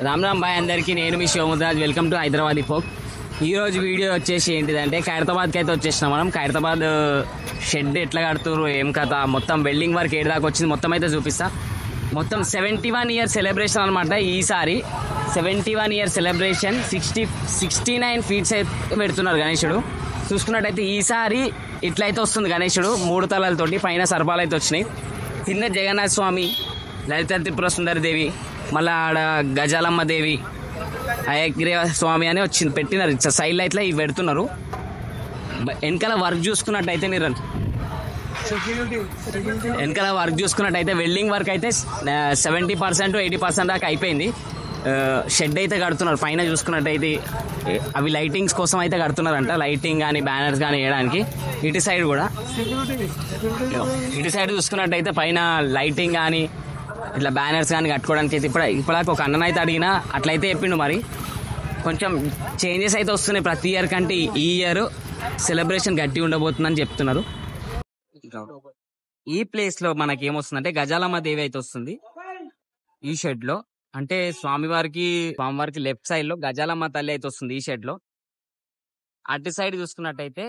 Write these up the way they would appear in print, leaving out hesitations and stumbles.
రామ్ రామ్ బాయ్ అందరికీ, నేను మీ Shivamudraj. Welcome to Hyderabad folk. ఈరోజు వీడియో వచ్చేసి ఏంటిదంటే ఖైరతాబాద్కి అయితే వచ్చేసినాం మనం. ఖైరతాబాద్ షెడ్ ఎట్లా కడుతున్నారు, ఏం కథ, మొత్తం వెల్డింగ్ వర్క్ ఏడు దాకా వచ్చింది మొత్తం అయితే చూపిస్తా. మొత్తం 71 ఇయర్ సెలబ్రేషన్ అనమాట ఈసారి. 71 ఇయర్ సెలబ్రేషన్. 69 ఫీట్స్ అయితే పెడుతున్నారు గణేశుడు. చూసుకున్నట్టయితే ఈసారి ఇట్లయితే వస్తుంది గణేశుడు 3 తలలతోటి. పైన సర్పాలు అయితే వచ్చినాయి. కింద జగన్నాథ స్వామి, లలిత త్రిపుర సుందరి దేవి, మళ్ళీ ఆడ గజాలమ్మ దేవి, హయగ్రీవ స్వామి అని వచ్చింది పెట్టినారు. సైడ్ లైట్లో ఇవి పెడుతున్నారు. వెనకాల వర్క్ చూసుకున్నట్టయితే మీరు వెనకాల వర్క్ చూసుకున్నట్టయితే వెల్డింగ్ వర్క్ అయితే 70% 80% దాకా అయిపోయింది. షెడ్ అయితే కడుతున్నారు. పైన చూసుకున్నట్టయితే అవి లైటింగ్స్ కోసం అయితే కడుతున్నారంట. లైటింగ్ కానీ బ్యానర్స్ కానీ వేయడానికి. ఇటు సైడ్ కూడా ఇటు సైడ్ చూసుకున్నట్టయితే పైన లైటింగ్ కానీ ఇట్లా బ్యానర్స్ కానీ కట్టుకోవడానికి అయితే ఇప్పటిదాకా ఒక అన్ననైతే అడిగినా అట్లయితే చెప్పిండు. మరి కొంచెం చేంజెస్ అయితే వస్తున్నాయి ప్రతి ఇయర్ కంటే. ఈ ఇయర్ సెలబ్రేషన్ గట్టి ఉండబోతుందని చెప్తున్నారు. ఈ ప్లేస్లో మనకి ఏమొస్తుందంటే గజాలమ్మ దేవి అయితే వస్తుంది ఈ షెడ్లో. అంటే స్వామివారికి లెఫ్ట్ సైడ్ లో గజాలమ్మ తల్లి అయితే వస్తుంది ఈ షెడ్ లో. అటు సైడ్ చూసుకున్నట్టయితే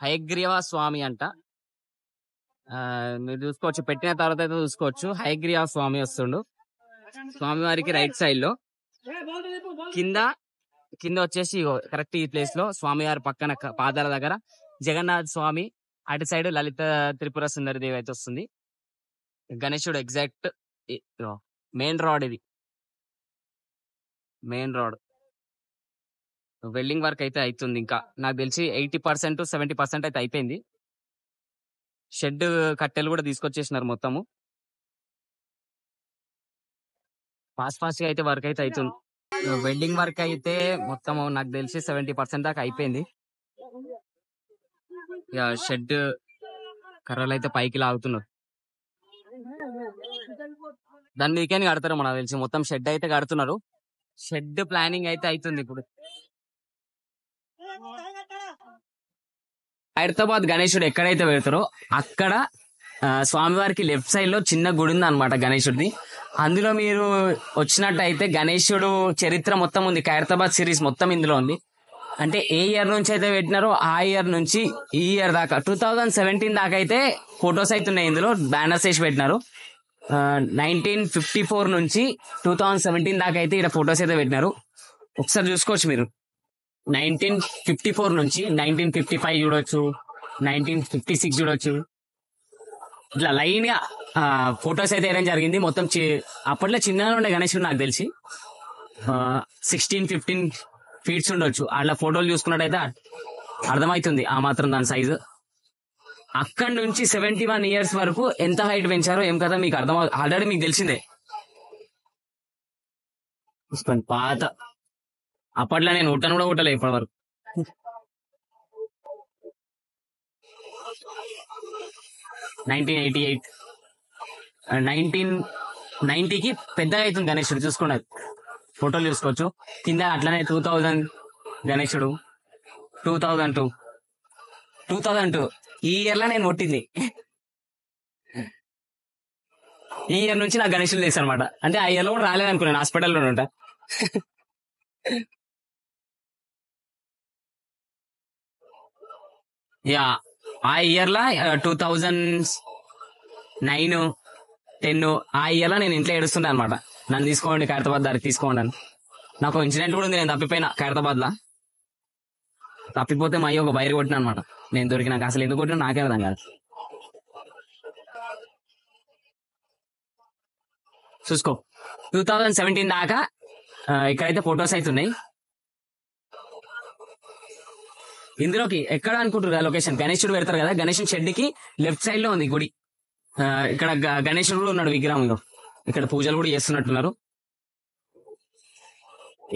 హయగ్రీవ స్వామి అంట. మీరు చూసుకోవచ్చు, పెట్టిన తర్వాత అయితే చూసుకోవచ్చు హయగ్రీవ స్వామి వస్తుండు స్వామివారికి రైట్ సైడ్ లో. కింద వచ్చేసి కరెక్ట్ ఈ ప్లేస్ లో స్వామివారి పక్కన పాదాల దగ్గర జగన్నాథ స్వామి, అటు సైడ్ లలిత త్రిపుర సుందరి దేవి అయితే వస్తుంది. గణేశుడు ఎగ్జాక్ట్ మెయిన్ రోడ్, ఇది మెయిన్ రోడ్. వెల్డింగ్ వర్క్ అయితే అవుతుంది. ఇంకా నాకు తెలిసి 80% 70% అయితే అయిపోయింది. షెడ్ కట్టెలు కూడా తీసుకొచ్చేసినారు మొత్తము. ఫాస్ట్ గా అయితే వర్క్ అయితే అవుతుంది. వెల్డింగ్ వర్క్ అయితే మొత్తం నాకు తెలిసి 70% దాకా అయిపోయింది. ఇక షెడ్ కర్రలు అయితే పైకి లాగుతున్నారు. దాని మీదకే కడతారు మనకు తెలిసి. మొత్తం షెడ్ అయితే కడుతున్నారు. షెడ్ ప్లానింగ్ అయితే అవుతుంది ఇప్పుడు. హైదరాబాద్ గణేశుడు ఎక్కడైతే పెడతారో అక్కడ స్వామివారికి లెఫ్ట్ సైడ్ లో చిన్న గుడి ఉంది అనమాట గణేశుడిది. అందులో మీరు వచ్చినట్టయితే గణేశుడు చరిత్ర మొత్తం ఉంది. ఖైరతాబాద్ సిరీస్ మొత్తం ఇందులో ఉంది. అంటే ఏ ఇయర్ నుంచి అయితే పెట్టినారో ఆ ఇయర్ నుంచి ఈ ఇయర్ దాకా 2017 దాకా అయితే ఫొటోస్ అయితే ఉన్నాయి. ఇందులో బ్యానర్స్ వేసి పెట్టినారు. 1954 నుంచి 2017 దాకా అయితే ఇక్కడ ఫొటోస్ అయితే పెట్టినారు. ఒకసారి చూసుకోవచ్చు మీరు. 1954 నుంచి 1955 చూడొచ్చు, 1956 చూడొచ్చు. ఇట్లా లైన్ గా ఫొటోస్ అయితే వేయడం జరిగింది. మొత్తం అప్పట్లో చిన్నగా ఉండే గణేశుడు నాకు తెలిసి 16-15 ఫీట్స్ ఉండొచ్చు. అట్లా ఫోటోలు చూసుకున్నట్టయితే అర్థమవుతుంది ఆ మాత్రం దాని సైజు. అక్కడి నుంచి 71 ఇయర్స్ వరకు ఎంత హైట్ పెంచారో ఏం కదా మీకు ఆల్రెడీ మీకు తెలిసిందే. పాత అప్పట్లో నేను ఉట్టను కూడా ఉట్టలే ఇప్పటి వరకు. 1988 1990కి పెద్దగా అవుతుంది గణేశుడు. చూసుకున్నది ఫోటోలు చూసుకోవచ్చు. కింద అట్లనే 2000 గణేశుడు, 2002 ఈ ఇయర్ లో నేను కొట్టింది. ఈ ఇయర్ నుంచి నాకు గణేశులు తెలుసు అనమాట. అంటే ఆ ఇయర్ లో కూడా రాలేదనుకున్నాను, హాస్పిటల్లో ఉంటా. యా ఆ ఇయర్ లా 2009, 10 ఆ ఇయర్ లో నేను ఇంట్లో ఏడుస్తుంటా అనమాట. నన్ను తీసుకోండి ఖైరతాబాద్ దారికి తీసుకోండి అని. నాకు ఇన్సిడెంట్ కూడా ఉంది. నేను తప్పిపోయినా ఖైరతాబాద్ లా. తప్పిపోతే మా అయ్య ఒక బైర్ కొట్టిన అనమాట. నేను దొరికినాక అసలు ఎందుకు కొట్టినా నాకే అర్థం కాదు. చూసుకో 2017 దాకా ఇక్కడైతే ఫొటోస్ అవుతున్నాయి. ఇందులోకి ఎక్కడ అనుకుంటారు లొకేషన్ గణేశుడు పెడతారు కదా, గణేశుడు షెడ్ కి లెఫ్ట్ సైడ్ లో ఉంది గుడి. ఇక్కడ గణేశుడు కూడా ఉన్నాడు విగ్రహంలో. ఇక్కడ పూజలు కూడా చేస్తున్నట్టున్నారు.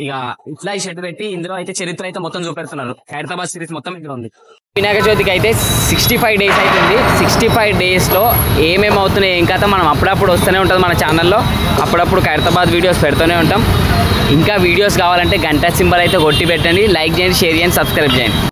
ఇక ఇట్లా ఈ షెడ్ పెట్టి ఇందులో అయితే చరిత్ర అయితే మొత్తం చూపెడుతున్నారు. ఖైరతాబాద్ సిరీస్ మొత్తం ఇందులో ఉంది. వినాయక చవితికి అయితే 65 డేస్ అవుతుంది. 65 days లో ఏమేమి అవుతున్నాయి ఏం కథ మనం అప్పుడప్పుడు వస్తూనే ఉంటుంది మన ఛానల్లో. అప్పుడప్పుడు ఖైరతాబాద్ వీడియోస్ పెడుతూనే ఉంటాం. ఇంకా వీడియోస్ కావాలంటే గంట సింబల్ అయితే కొట్టి పెట్టండి. లైక్ చేయండి, షేర్ చేయండి, సబ్స్క్రైబ్ చేయండి.